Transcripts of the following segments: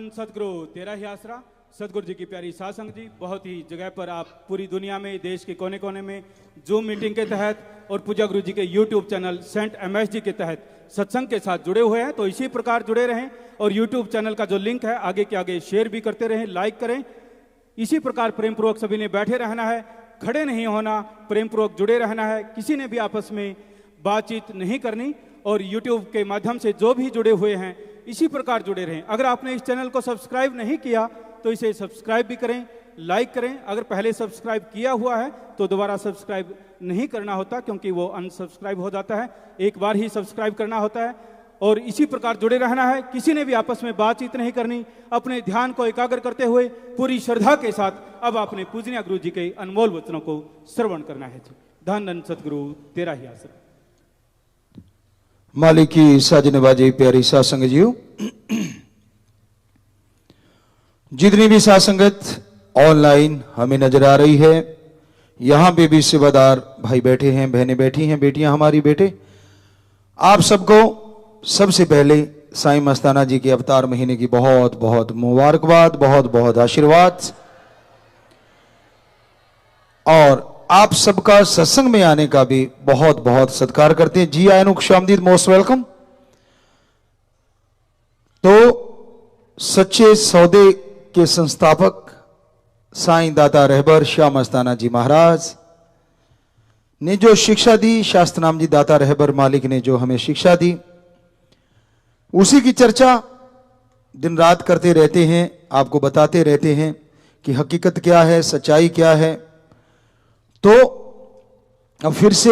धन सदगुरु तेरा ही आसरा। सदगुरु जी की प्यारी साध संगत जी, बहुत ही जगह पर आप पूरी दुनिया में, देश के कोने कोने में जूम मीटिंग के तहत और पूजा गुरु जी के यूट्यूब चैनल सेंट MSG के तहत सत्संग के साथ जुड़े हुए हैं। तो इसी प्रकार जुड़े रहें और यूट्यूब चैनल का जो लिंक है आगे के आगे शेयर भी करते रहें, लाइक करें। इसी प्रकार प्रेम पूर्वक सभी ने बैठे रहना है, खड़े नहीं होना, प्रेम पूर्वक जुड़े रहना है, किसी ने भी आपस में बातचीत नहीं करनी। और यूट्यूब के माध्यम से जो भी जुड़े हुए हैं इसी प्रकार जुड़े रहें। अगर आपने इस चैनल को सब्सक्राइब नहीं किया तो इसे सब्सक्राइब भी करें, लाइक करें। अगर पहले सब्सक्राइब किया हुआ है तो दोबारा सब्सक्राइब नहीं करना होता, क्योंकि वो अनसब्सक्राइब हो जाता है। एक बार ही सब्सक्राइब करना होता है और इसी प्रकार जुड़े रहना है। किसी ने भी आपस में बातचीत नहीं करनी, अपने ध्यान को एकाग्र करते हुए पूरी श्रद्धा के साथ अब आपने पूजनीय गुरु जी के अनमोल वचनों को श्रवण करना है। धन धन सतगुरु तेरा ही आसरा। मालिक की साजन बाजी प्यारी साध संगत जीओ, जितनी भी साध संगत ऑनलाइन हमें नजर आ रही है, यहां पे भी सेवादार भाई बैठे हैं, बहनें बैठी हैं, बेटियां हमारी, बेटे, आप सबको सबसे पहले साईं मस्ताना जी के अवतार महीने की बहुत बहुत मुबारकबाद, बहुत बहुत आशीर्वाद। और आप सबका सत्संग में आने का भी बहुत बहुत सत्कार करते हैं। जी आयनु खुशामदीद, मोस्ट वेलकम। तो सच्चे सौदे के संस्थापक साईं दाता रहबर श्याम मस्ताना जी महाराज ने जो शिक्षा दी, शास्त्रनाम जी दाता रहबर मालिक ने जो हमें शिक्षा दी, उसी की चर्चा दिन रात करते रहते हैं, आपको बताते रहते हैं कि हकीकत क्या है, सच्चाई क्या है। तो अब फिर से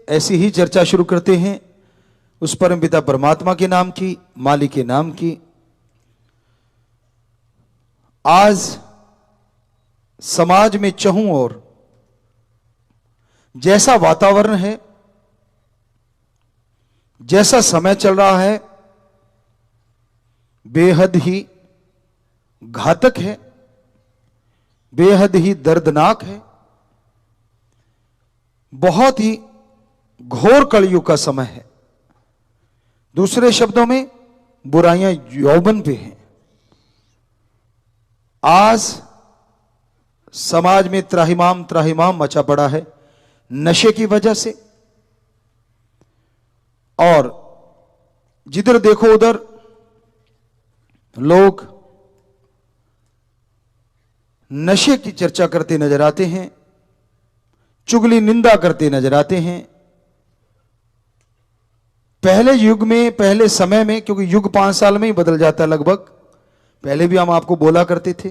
ऐसी ही चर्चा शुरू करते हैं उस परम पिता परमात्मा के नाम की, मालिक के नाम की। आज समाज में चहूं और जैसा वातावरण है, जैसा समय चल रहा है, बेहद ही घातक है, बेहद ही दर्दनाक है, बहुत ही घोर कलयुग का समय है। दूसरे शब्दों में बुराइयां यौवन पे हैं। आज समाज में त्राहिमाम त्राहिमाम मचा पड़ा है नशे की वजह से, और जिधर देखो उधर लोग नशे की चर्चा करते नजर आते हैं, चुगली निंदा करते नजर आते हैं। पहले युग में, पहले समय में, क्योंकि युग 5 साल में ही बदल जाता है लगभग, पहले भी हम आपको बोला करते थे।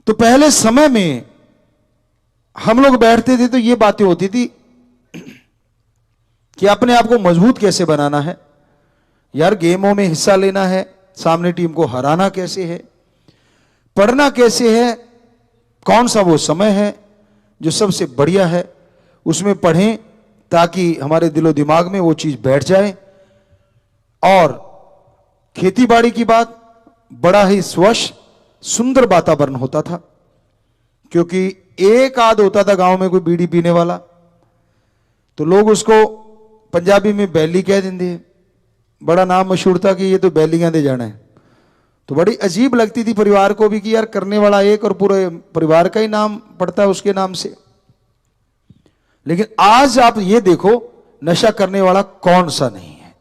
तो पहले समय में हम लोग बैठते थे तो ये बातें होती थी कि अपने आप को मजबूत कैसे बनाना है, यार गेमों में हिस्सा लेना है, सामने टीम को हराना कैसे है, पढ़ना कैसे है, कौन सा वो समय है जो सबसे बढ़िया है, उसमें पढ़ें ताकि हमारे दिलो दिमाग में वो चीज बैठ जाए। और खेती बाड़ी की बात, बड़ा ही स्वच्छ सुंदर वातावरण होता था, क्योंकि एक आध होता था गांव में कोई बीड़ी पीने वाला, तो लोग उसको पंजाबी में बैली कह देंगे। बड़ा नाम मशहूर था कि ये तो बैलियां दे जाना है। तो बड़ी अजीब लगती थी परिवार को भी कि यार करने वाला एक और पूरे परिवार का ही नाम पड़ता है उसके नाम से। लेकिन आज आप ये देखो, नशा करने वाला कौन सा नहीं है।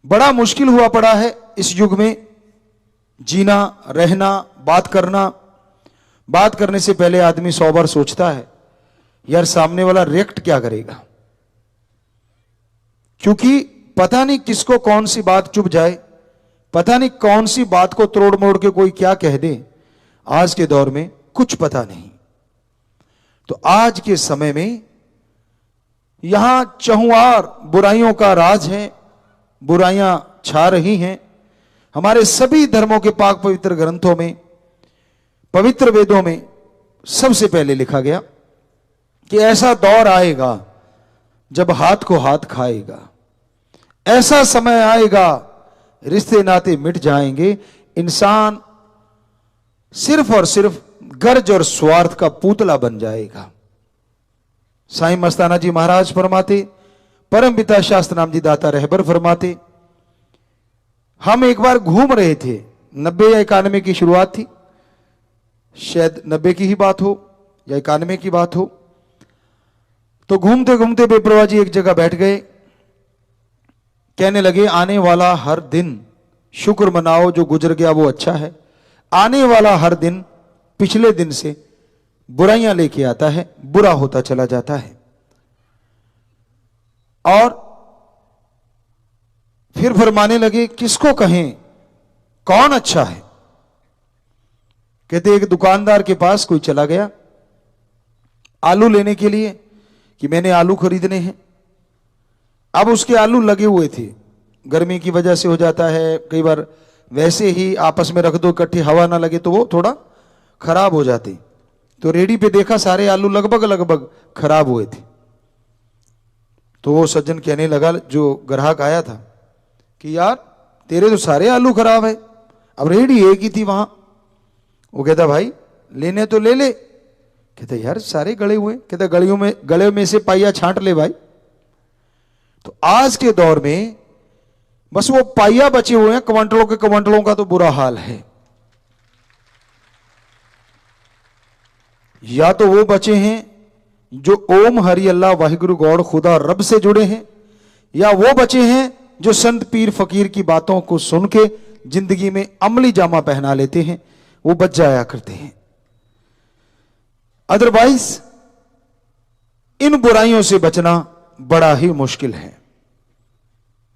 बड़ा मुश्किल हुआ पड़ा है इस युग में जीना, रहना, बात करना। बात करने से पहले आदमी 100 बार सोचता है यार सामने वाला रिएक्ट क्या करेगा, क्योंकि पता नहीं किसको कौन सी बात चुभ जाए, पता नहीं कौन सी बात को तोड़ मोड़ के कोई क्या कह दे। आज के दौर में कुछ पता नहीं। तो आज के समय में यहां चहुआर बुराइयों का राज है, बुराइयां छा रही हैं। हमारे सभी धर्मों के पाक पवित्र ग्रंथों में, पवित्र वेदों में सबसे पहले लिखा गया कि ऐसा दौर आएगा जब हाथ को हाथ खाएगा, ऐसा समय आएगा रिश्ते नाते मिट जाएंगे, इंसान सिर्फ और सिर्फ गर्ज और स्वार्थ का पुतला बन जाएगा। साईं मस्ताना जी महाराज फरमाते, परम पिता शास्त्र नाम जी दाता रहबर फरमाते हम एक बार घूम रहे थे, 90 या 91 की शुरुआत थी, शायद 90 की ही बात हो या 91 की बात हो। तो घूमते घूमते बेपरवाह जी एक जगह बैठ गए, कहने लगे आने वाला हर दिन शुक्र मनाओ, जो गुजर गया वो अच्छा है। आने वाला हर दिन पिछले दिन से बुराइयां लेके आता है, बुरा होता चला जाता है। और फिर फरमाने लगे किसको कहें, कौन अच्छा है। कहते एक दुकानदार के पास कोई चला गया आलू लेने के लिए कि मैंने आलू खरीदने हैं। अब उसके आलू लगे हुए थे, गर्मी की वजह से हो जाता है कई बार, वैसे ही आपस में रख दो इकट्ठी, हवा ना लगे तो वो थोड़ा खराब हो जाते। तो रेडी पे देखा सारे आलू लगभग लगभग खराब हुए थे। तो वो सज्जन कहने लगा, जो ग्राहक आया था, कि यार तेरे तो सारे आलू खराब है, अब रेडी एक ही थी वहां। वो कहता भाई लेने तो ले ले। कहते यार सारे गले हुए। कहते गले में से पाइया छांट ले भाई। तो आज के दौर में बस वो पाइया बचे हुए हैं, क्वांटलों के क्वांटलों का तो बुरा हाल है। या तो वो बचे हैं जो ओम हरि अल्लाह वाहिगुरु गौड़ खुदा रब से जुड़े हैं, या वो बचे हैं जो संत पीर फकीर की बातों को सुन के जिंदगी में अमली जामा पहना लेते हैं, वो बच जाया करते हैं। अदरवाइज इन बुराइयों से बचना बड़ा ही मुश्किल है,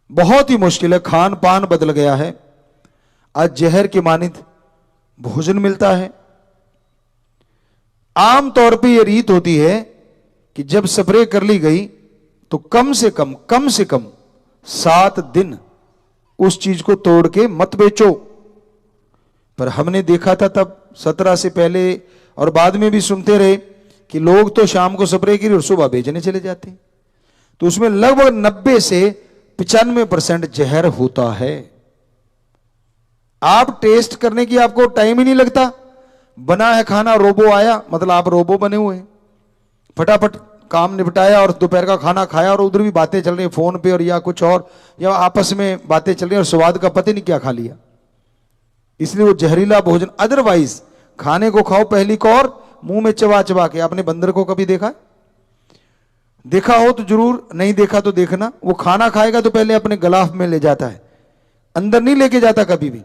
बहुत ही मुश्किल है। खान पान बदल गया है, आज जहर के मानित भोजन मिलता है। आम तौर पे यह रीत होती है कि जब स्प्रे कर ली गई तो कम से कम 7 दिन उस चीज को तोड़ के मत बेचो। पर हमने देखा था तब 17 से पहले और बाद में भी सुनते रहे कि लोग तो शाम को स्प्रे की और सुबह बेचने चले जाते हैं। तो उसमें लगभग 90 से 95% जहर होता है। आप टेस्ट करने की आपको टाइम ही नहीं लगता, बना है खाना, रोबो आया, मतलब आप रोबो बने हुए हैं, फटाफट काम निपटाया और दोपहर का खाना खाया, और उधर भी बातें चल रही फोन पे और या कुछ और, या आपस में बातें चल रही और स्वाद का पता नहीं क्या खा लिया। इसलिए वो जहरीला भोजन। अदरवाइज खाने को खाओ पहली कौर मुंह में चबा चबा के। आपने बंदर को कभी देखा? देखा हो तो जरूर, नहीं देखा तो देखना। वो खाना खाएगा तो पहले अपने गलाफ में ले जाता है, अंदर नहीं लेके जाता कभी भी।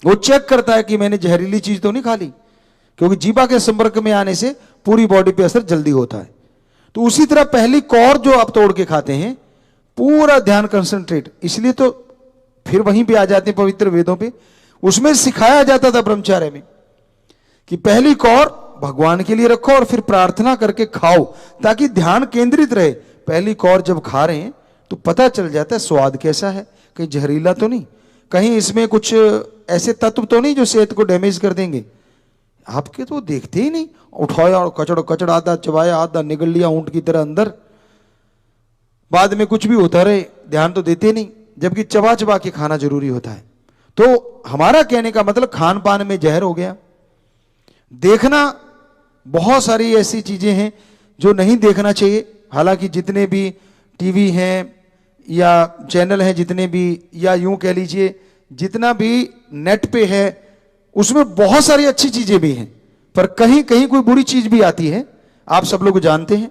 वो चेक करता है कि मैंने जहरीली चीज तो नहीं खा ली, क्योंकि जीभा के संपर्क में आने से पूरी बॉडी पे असर जल्दी होता है। तो उसी तरह पहली कौर जो आप तोड़ के खाते हैं, पूरा ध्यान कंसंट्रेट, इसलिए तो फिर वहीं पे आ जाते हैं पवित्र वेदों पे। उसमें सिखाया जाता था ब्रह्मचार्य में कि पहली कौर भगवान के लिए रखो और फिर प्रार्थना करके खाओ, ताकि ध्यान केंद्रित रहे। पहली कौर जब खा रहे हैं तो पता चल जाता है स्वाद कैसा है, कहीं जहरीला तो नहीं, कहीं इसमें कुछ ऐसे तत्व तो नहीं जो सेहत को डैमेज कर देंगे। आपके तो देखते ही नहीं, उठाया और कचड़ आधा चबाया, आधा निगल लिया ऊंट की तरह अंदर, बाद में कुछ भी होता रहे, ध्यान तो देते नहीं, जबकि चबा चबा के खाना जरूरी होता है। तो हमारा कहने का मतलब खान पान में जहर हो गया। देखना, बहुत सारी ऐसी चीजें हैं जो नहीं देखना चाहिए। हालांकि जितने भी टीवी हैं या चैनल हैं, जितने भी, या यूं कह लीजिए जितना भी नेट पे है, उसमें बहुत सारी अच्छी चीजें भी हैं, पर कहीं कहीं कोई बुरी चीज भी आती है, आप सब लोग जानते हैं।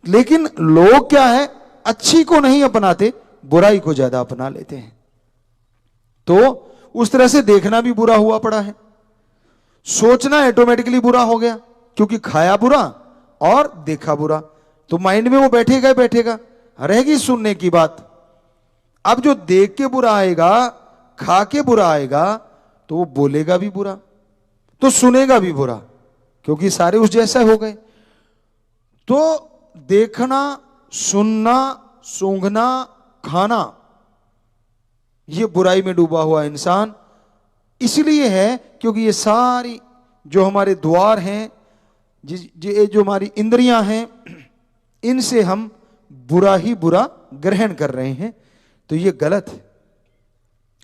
लेकिन लोग क्या है, अच्छी को नहीं अपनाते, बुराई को ज्यादा अपना लेते हैं। तो उस तरह से देखना भी बुरा हुआ पड़ा है, सोचना ऑटोमेटिकली बुरा हो गया, क्योंकि खाया बुरा और देखा बुरा, तो माइंड में वो बैठेगा ही बैठेगा, रहेगी सुनने की बात। अब जो देख के बुरा आएगा, खा के बुरा आएगा, तो वो बोलेगा भी बुरा, तो सुनेगा भी बुरा, क्योंकि सारे उस जैसा हो गए। तो देखना, सुनना, सूंघना, खाना, ये बुराई में डूबा हुआ इंसान इसलिए है क्योंकि ये सारी जो हमारे द्वार हैं, जो हमारी इंद्रियां हैं, इनसे हम बुरा ही बुरा ग्रहण कर रहे हैं। तो ये गलत है,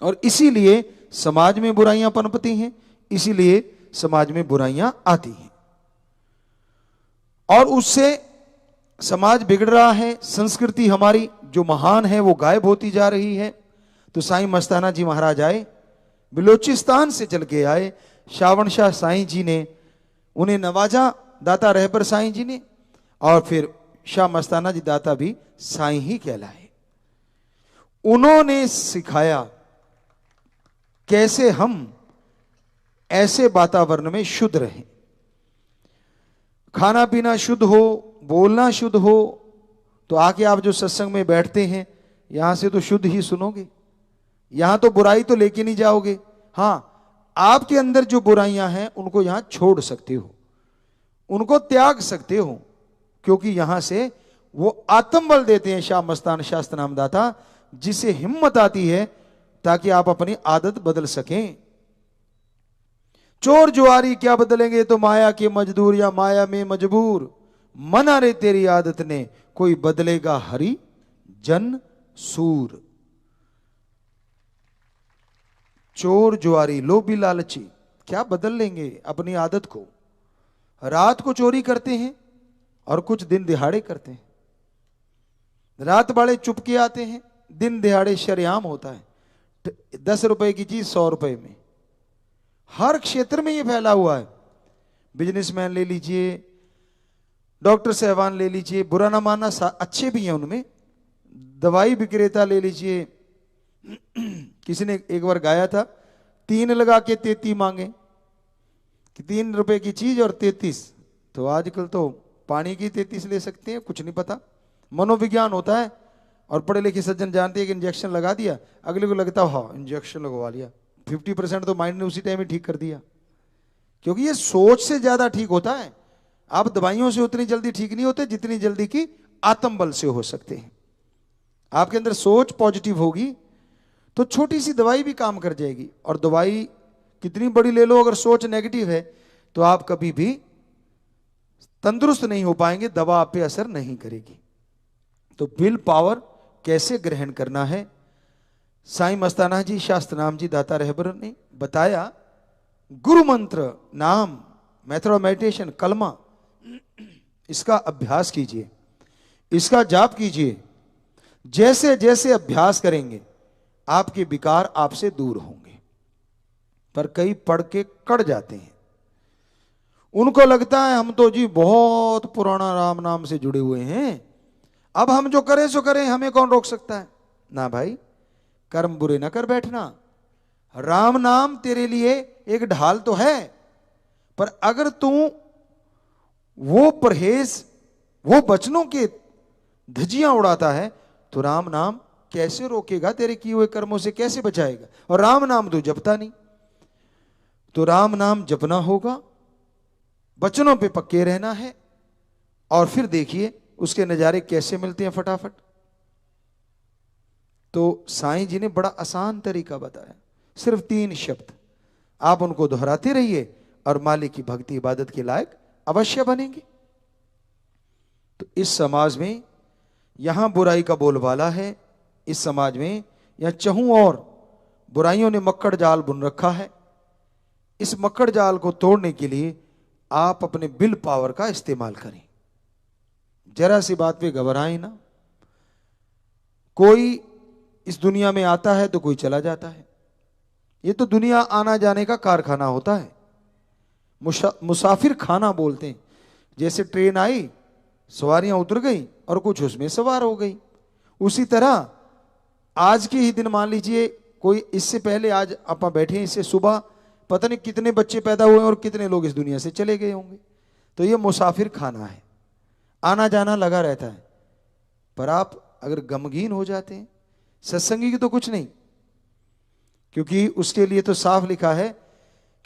और इसीलिए समाज में बुराइयां पनपती हैं, इसीलिए समाज में बुराइयां आती हैं, और उससे समाज बिगड़ रहा है। संस्कृति हमारी जो महान है वो गायब होती जा रही है। तो साईं मस्ताना जी महाराज आए, बलूचिस्तान से चल के आए। श्रावण शाह साईं जी ने उन्हें नवाजा, दाता रहबर साईं जी ने, और फिर शाह मस्ताना जी दाता भी साईं ही कहलाए। उन्होंने सिखाया कैसे हम ऐसे वातावरण में शुद्ध रहें, खाना पीना शुद्ध हो, बोलना शुद्ध हो। तो आके आप जो सत्संग में बैठते हैं, यहां से तो शुद्ध ही सुनोगे, यहां तो बुराई तो लेके नहीं जाओगे। हां, आपके अंदर जो बुराइयां हैं उनको यहां छोड़ सकते हो, उनको त्याग सकते हो, क्योंकि यहां से वो आत्मबल देते हैं शाह मस्तान शास्त्र नामदाता, जिसे हिम्मत आती है ताकि आप अपनी आदत बदल सकें। चोर जुआरी क्या बदलेंगे तो माया के मजदूर या माया में मजबूर, मना रे तेरी आदत ने कोई बदलेगा हरि जन सूर। चोर जुआरी लोभी लालची क्या बदल लेंगे अपनी आदत को। रात को चोरी करते हैं और कुछ दिन दिहाड़े करते हैं, रात वाले चुपके आते हैं, दिन दिहाड़े शरेआम होता है। 10 रुपए की चीज 100 रुपए में, हर क्षेत्र में यह फैला हुआ है। बिजनेसमैन ले लीजिए, डॉक्टर साहबान ले लीजिए, बुरा ना मानना अच्छे भी हैं उनमें, दवाई विक्रेता ले लीजिए। किसी ने एक बार गाया था, 3 लगा के 33 मांगे, कि 3 रुपए की चीज और 33। तो आजकल तो पानी की 33 ले सकते हैं, कुछ नहीं पता, मनोविज्ञान होता है। और पढ़े लिखे सज्जन जानते हैं कि इंजेक्शन लगा दिया, अगले को लगता हाँ इंजेक्शन लगवा लिया, 50% तो माइंड ने उसी टाइम ही ठीक कर दिया। क्योंकि ये सोच से ज्यादा ठीक होता है। आप दवाइयों से उतनी जल्दी ठीक नहीं होते जितनी जल्दी की आत्मबल से हो सकते हैं। आपके अंदर सोच पॉजिटिव होगी तो छोटी सी दवाई भी काम कर जाएगी, और दवाई कितनी बड़ी ले लो, अगर सोच नेगेटिव है तो आप कभी भी तंदुरुस्त नहीं हो पाएंगे, दवा आप पे असर नहीं करेगी। तो विल पावर कैसे ग्रहण करना है, साईं मस्ताना जी शास्त्र नाम जी दाता रहबर ने बताया। गुरु मंत्र, नाम, मेथड ऑफ मेडिटेशन, कलमा, इसका अभ्यास कीजिए, इसका जाप कीजिए। जैसे जैसे अभ्यास करेंगे आपके विकार आपसे दूर होंगे। पर कई पढ़ के कड़ जाते हैं, उनको लगता है हम तो जी बहुत पुराना राम नाम से जुड़े हुए हैं, अब हम जो करें सो करें, हमें कौन रोक सकता है। ना भाई, कर्म बुरे ना कर बैठना। राम नाम तेरे लिए एक ढाल तो है, पर अगर तू वो परहेज, वो बचनों के धज्जियां उड़ाता है तो राम नाम कैसे रोकेगा, तेरे किए हुए कर्मों से कैसे बचाएगा। और राम नाम तो जपता नहीं, तो राम नाम जपना होगा, बचनों पे पक्के रहना है, और फिर देखिए उसके नजारे कैसे मिलते हैं फटाफट। तो साईं जी ने बड़ा आसान तरीका बताया, सिर्फ 3 शब्द, आप उनको दोहराते रहिए और मालिक की भक्ति इबादत के लायक अवश्य बनेंगे। तो इस समाज में यहां बुराई का बोलबाला है, इस समाज में यहां चहु और बुराइयों ने मक्कड़ जाल बुन रखा है। इस मक्कड़ जाल को तोड़ने के लिए आप अपने विल पावर का इस्तेमाल करें। जरा सी बात पे घबराएं ना। कोई इस दुनिया में आता है तो कोई चला जाता है, ये तो दुनिया आना जाने का कारखाना होता है। मुसाफिर खाना बोलते हैं। जैसे ट्रेन आई, सवारियां उतर गई और कुछ उसमें सवार हो गई, उसी तरह आज के ही दिन मान लीजिए कोई, इससे पहले आज आप बैठे हैं, इससे सुबह पता नहीं कितने बच्चे पैदा हुए और कितने लोग इस दुनिया से चले गए होंगे। तो ये मुसाफिर खाना है, आना जाना लगा रहता है। पर आप अगर गमगीन हो जाते हैं, सत्संगी की तो कुछ नहीं, क्योंकि उसके लिए तो साफ लिखा है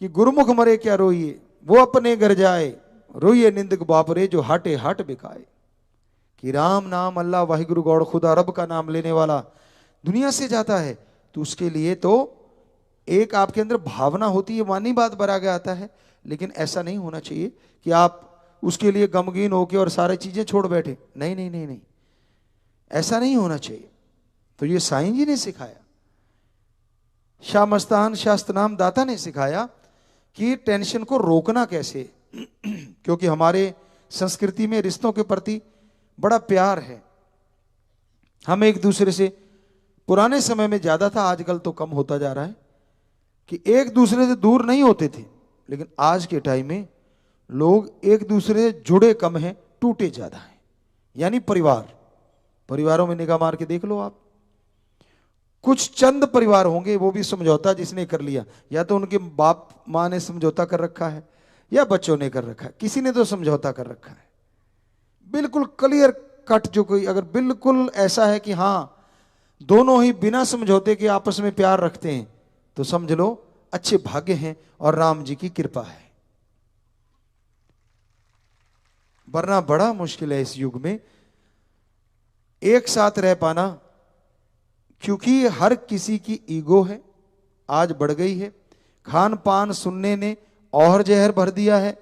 कि गुरुमुख मरे क्या रोइए, वो अपने घर जाए, रोइए निंदक बापरे जो हाटे हाट बिकाए। कि राम नाम, अल्लाह, वाहिगुरु, गौड़, खुदा, रब का नाम लेने वाला दुनिया से जाता है, तो उसके लिए तो एक आपके अंदर भावना होती है, मानी बात बरागे आता है। लेकिन ऐसा नहीं होना चाहिए कि आप उसके लिए गमगीन होके और सारी चीजें छोड़ बैठे। नहीं नहीं नहीं नहीं, ऐसा नहीं होना चाहिए। तो ये साईं जी ने सिखाया, शाह मस्तान शास्त्र नाम दाता ने सिखाया कि टेंशन को रोकना कैसे। क्योंकि हमारे संस्कृति में रिश्तों के प्रति बड़ा प्यार है, हम एक दूसरे से पुराने समय में ज्यादा था, आजकल तो कम होता जा रहा है, कि एक दूसरे से दूर नहीं होते थे, लेकिन आज के टाइम में लोग एक दूसरे से जुड़े कम हैं, टूटे ज्यादा हैं। यानी परिवारों में निगाह मार के देख लो आप, कुछ चंद परिवार होंगे वो भी समझौता जिसने कर लिया, या तो उनके बाप माँ ने समझौता कर रखा है या बच्चों ने कर रखा है, किसी ने तो समझौता कर रखा है। बिल्कुल क्लियर कट, जो कोई अगर बिल्कुल ऐसा है कि हाँ दोनों ही बिना समझौते के आपस में प्यार रखते हैं, तो समझ लो अच्छे भाग्य हैं और राम जी की कृपा है। वरना बड़ा मुश्किल है इस युग में एक साथ रह पाना, क्योंकि हर किसी की ईगो है, आज बढ़ गई है। खान पान सुनने ने और जहर भर दिया है,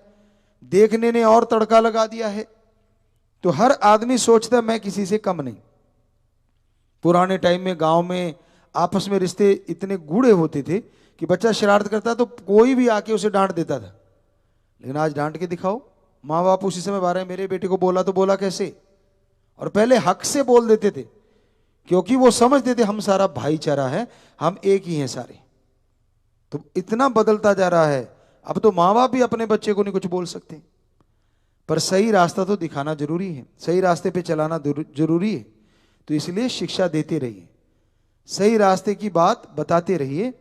देखने ने और तड़का लगा दिया है, तो हर आदमी सोचता मैं किसी से कम नहीं। पुराने टाइम में गांव में आपस में रिश्ते इतने गूढ़े होते थे कि बच्चा शरारत करता तो कोई भी आके उसे डांट देता था, लेकिन आज डांट के दिखाओ, माँ बाप उसी समय बारे में मेरे बेटे को बोला तो बोला कैसे, और पहले हक से बोल देते थे, क्योंकि वो समझते थे हम सारा भाईचारा है, हम एक ही हैं सारे। तो इतना बदलता जा रहा है, अब तो माँ बाप भी अपने बच्चे को नहीं कुछ बोल सकते। पर सही रास्ता तो दिखाना जरूरी है, सही रास्ते पे चलाना जरूरी है, तो इसलिए शिक्षा देते रहिए, सही रास्ते की बात बताते रहिए,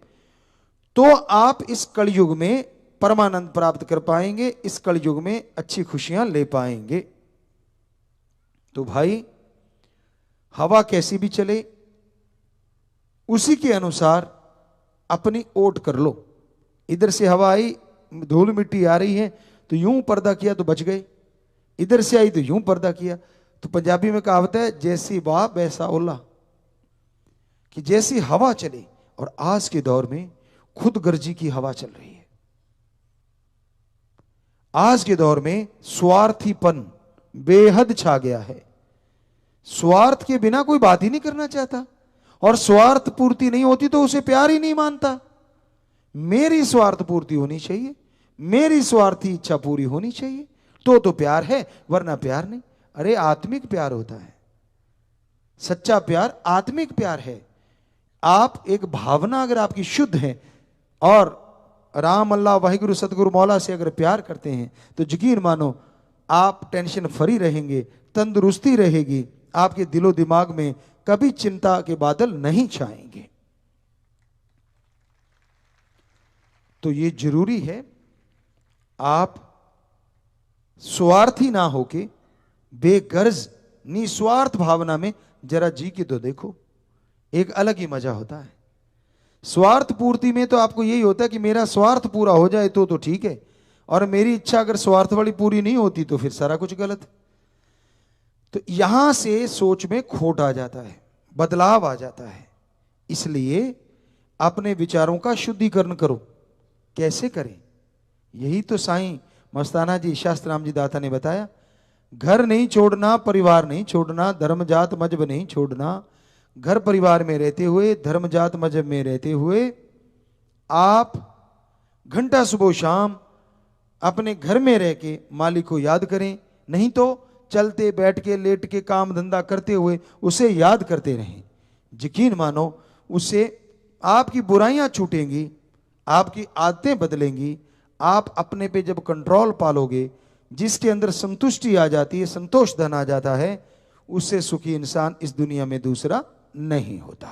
तो आप इस कलयुग में परमानंद प्राप्त कर पाएंगे, इस कलयुग में अच्छी खुशियां ले पाएंगे। तो भाई हवा कैसी भी चले उसी के अनुसार अपनी ओट कर लो। इधर से हवा आई, धूल मिट्टी आ रही है तो यूं पर्दा किया तो बच गए, इधर से आई तो यूं पर्दा किया। तो पंजाबी में कहावत है जैसी वाह वैसा ओला, कि जैसी हवा चले, और आज के दौर में खुद गर्जी की हवा चल रही है। आज के दौर में स्वार्थीपन बेहद छा गया है, स्वार्थ के बिना कोई बात ही नहीं करना चाहता, और स्वार्थ पूर्ति नहीं होती तो उसे प्यार ही नहीं मानता। मेरी स्वार्थ पूर्ति होनी चाहिए, मेरी स्वार्थी इच्छा पूरी होनी चाहिए, तो प्यार है, वरना प्यार नहीं। अरे आत्मिक प्यार होता है, सच्चा प्यार आत्मिक प्यार है। आप एक भावना अगर आपकी शुद्ध है और राम अल्लाह वाहिगुरु सतगुरु मौला से अगर प्यार करते हैं, तो यकीन मानो आप टेंशन फ्री रहेंगे, तंदुरुस्ती रहेगी, आपके दिलो दिमाग में कभी चिंता के बादल नहीं छाएंगे। तो ये जरूरी है आप स्वार्थी ना होके बेगर्ज निस्वार्थ भावना में जरा जी के तो देखो, एक अलग ही मजा होता है। स्वार्थ पूर्ति में तो आपको यही होता है कि मेरा स्वार्थ पूरा हो जाए तो ठीक है, और मेरी इच्छा अगर स्वार्थ वाली पूरी नहीं होती तो फिर सारा कुछ गलत है। तो यहां से सोच में खोट आ जाता है, बदलाव आ जाता है। इसलिए अपने विचारों का शुद्धिकरण करो। कैसे करें? यही तो साईं मस्ताना जी शास्त्राम जी दाता ने बताया, घर नहीं छोड़ना, परिवार नहीं छोड़ना, धर्म जात मजहब नहीं छोड़ना। घर परिवार में रहते हुए, धर्म जात मजहब में रहते हुए आप घंटा सुबह शाम अपने घर में रह के मालिक को याद करें, नहीं तो चलते बैठ के लेट के काम धंधा करते हुए उसे याद करते रहें। यकीन मानो उससे आपकी बुराइयां छूटेंगी, आपकी आदतें बदलेंगी। आप अपने पे जब कंट्रोल पालोगे, जिसके अंदर संतुष्टि आ जाती है, संतोष धन आ जाता है, उससे सुखी इंसान इस दुनिया में दूसरा नहीं होता।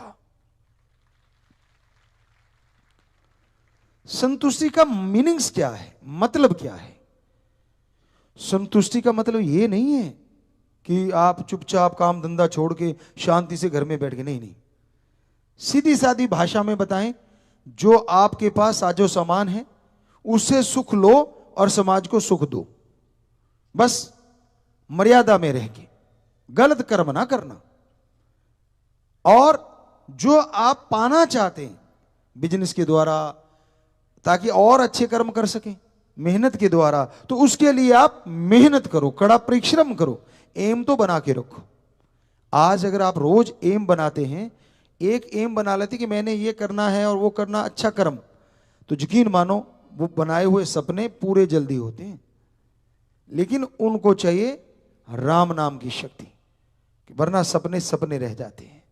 संतुष्टि का मीनिंग्स क्या है, मतलब क्या है? संतुष्टि का मतलब ये नहीं है कि आप चुपचाप काम धंधा छोड़ के शांति से घर में बैठ के, नहीं। सीधी सादी भाषा में बताएं, जो आपके पास साजो सामान है उससे सुख लो और समाज को सुख दो, बस मर्यादा में रह के, गलत कर्म ना करना। और जो आप पाना चाहते हैं बिजनेस के द्वारा, ताकि और अच्छे कर्म कर सकें मेहनत के द्वारा, तो उसके लिए आप मेहनत करो, कड़ा परिश्रम करो, एम तो बना के रखो। आज अगर आप रोज एम बनाते हैं, एक एम बना लेते कि मैंने ये करना है और वो करना अच्छा कर्म, तो यकीन मानो वो बनाए हुए सपने पूरे जल्दी होते हैं। लेकिन उनको चाहिए राम नाम की शक्ति, वरना सपने सपने रह जाते हैं।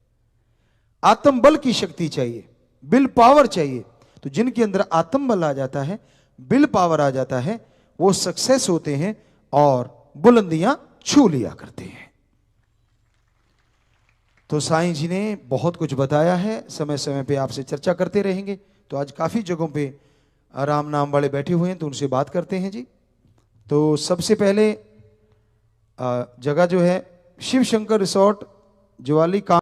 आत्मबल की शक्ति चाहिए, विल पावर चाहिए। तो जिनके अंदर आत्मबल आ जाता है, विल पावर आ जाता है, वो सक्सेस होते हैं और बुलंदियां छू लिया करते हैं। तो साईं जी ने बहुत कुछ बताया है, समय समय पे आपसे चर्चा करते रहेंगे। तो आज काफी जगहों पे राम नाम वाले बैठे हुए हैं, तो उनसे बात करते हैं जी। तो सबसे पहले जगह जो है शिव शंकर रिसोर्ट ज्वाली का